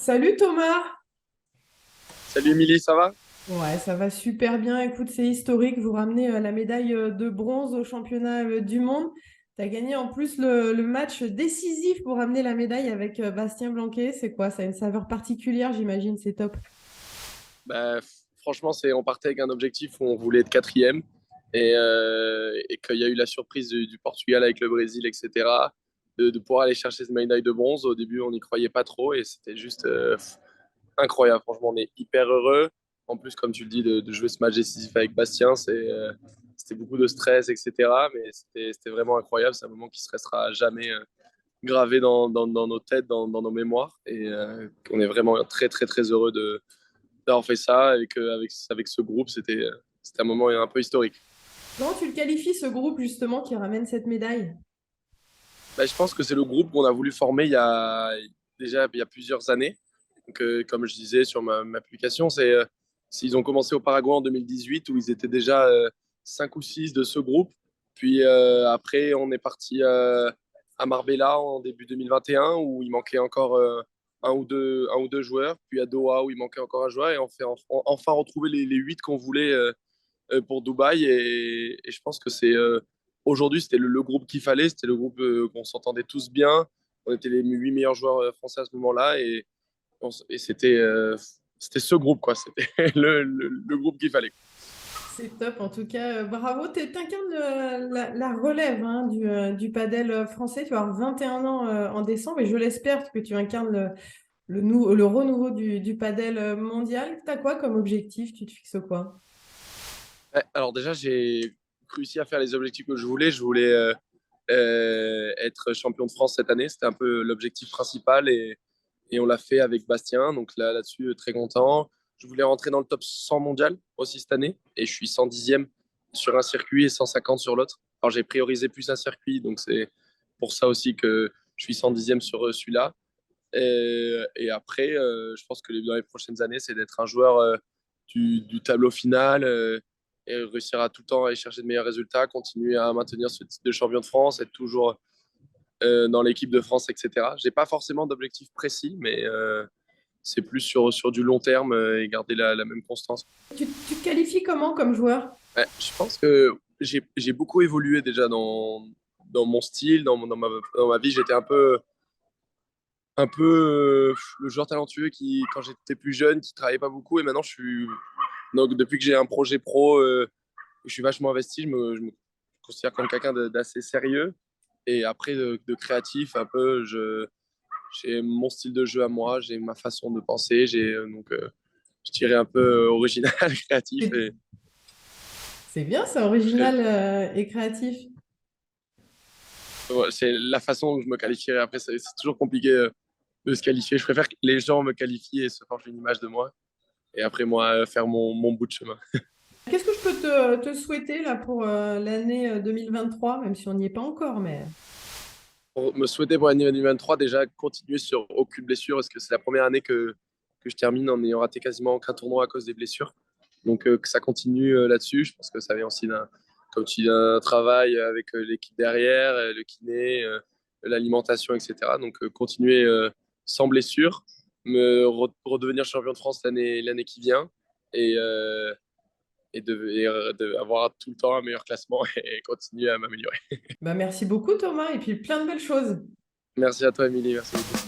Salut Thomas! Salut Émilie, ça va? Ouais, ça va super bien. Écoute, c'est historique. Vous ramenez la médaille de bronze au championnat du monde. Tu as gagné en plus le match décisif pour ramener la médaille avec Bastien Blanquet. C'est quoi? Ça a une saveur particulière, j'imagine. C'est top. Franchement, on partait avec un objectif où on voulait être quatrième et qu'il y a eu la surprise du Portugal avec le Brésil, etc. De pouvoir aller chercher cette médaille de bronze. Au début, on n'y croyait pas trop et c'était juste incroyable. Franchement, on est hyper heureux. En plus, comme tu le dis, de jouer ce match décisif avec Bastien, c'était beaucoup de stress, etc. Mais c'était vraiment incroyable. C'est un moment qui se restera à jamais gravé dans nos têtes, dans nos mémoires. Et on est vraiment très, très, très heureux d'avoir fait ça avec ce groupe. C'était un moment un peu historique. Comment tu le qualifies, ce groupe, justement, qui ramène cette médaille? Je pense que c'est le groupe qu'on a voulu former il y a plusieurs années. Donc, comme je disais sur ma publication, ils ont commencé au Paraguay en 2018 où ils étaient déjà 5 ou 6 de ce groupe. Puis après, on est parti à Marbella en début 2021 où il manquait encore un ou deux joueurs. Puis à Doha où il manquait encore un joueur. Et on fait enfin retrouver les 8 qu'on voulait pour Dubaï. Et je pense que aujourd'hui, c'était le groupe qu'il fallait. C'était le groupe qu'on s'entendait tous bien. On était les 8 meilleurs joueurs français à ce moment-là. Et c'était ce groupe, quoi. C'était le groupe qu'il fallait. C'est top, en tout cas, bravo. Tu incarnes la relève hein, du padel français. Tu vas avoir 21 ans en décembre et je l'espère que tu incarnes le renouveau du padel mondial. Tu as quoi comme objectif? Tu te fixes quoi? Ouais, alors déjà, j'ai réussi à faire les objectifs que je voulais. Je voulais être champion de France cette année. C'était un peu l'objectif principal et on l'a fait avec Bastien. Donc là-dessus, très content. Je voulais rentrer dans le top 100 mondial aussi cette année et je suis 110e sur un circuit et 150 sur l'autre. Alors j'ai priorisé plus un circuit, donc c'est pour ça aussi que je suis 110e sur celui-là. Et après, je pense que dans les prochaines années, c'est d'être un joueur du tableau final et réussir à tout le temps aller chercher de meilleurs résultats, continuer à maintenir ce titre de champion de France, être toujours dans l'équipe de France, etc. J'ai pas forcément d'objectif précis, mais c'est plus sur du long terme et garder la même constance. Tu te qualifies comment comme joueur? Ouais, je pense que j'ai beaucoup évolué déjà dans mon style, dans ma vie. J'étais un peu le joueur talentueux qui, quand j'étais plus jeune, qui travaillait pas beaucoup. Et maintenant, donc, depuis que j'ai un projet pro, je suis vachement investi. Je me considère comme quelqu'un d'assez sérieux. Et après, de créatif, un peu, j'ai mon style de jeu à moi, j'ai ma façon de penser. Je dirais un peu original, créatif. C'est c'est bien, c'est Je original et créatif. Ouais, c'est la façon dont je me qualifierais. Après, c'est toujours compliqué de se qualifier. Je préfère que les gens me qualifient et se forgent une image de moi. Et après, moi, faire mon bout de chemin. Qu'est-ce que je peux te souhaiter là pour l'année 2023, même si on n'y est pas encore, mais Pour me souhaiter pour l'année 2023, déjà, continuer sur aucune blessure, parce que c'est la première année que je termine en ayant raté quasiment aucun tournoi à cause des blessures. Donc, que ça continue là-dessus. Je pense que ça vient aussi comme tu dis, d'un travail avec l'équipe derrière, le kiné, l'alimentation, etc. Donc, continuer sans blessure, redevenir champion de France l'année qui vient et, avoir tout le temps un meilleur classement et continuer à m'améliorer. bah merci beaucoup Thomas et puis plein de belles choses. Merci à toi, Émilie. Merci beaucoup.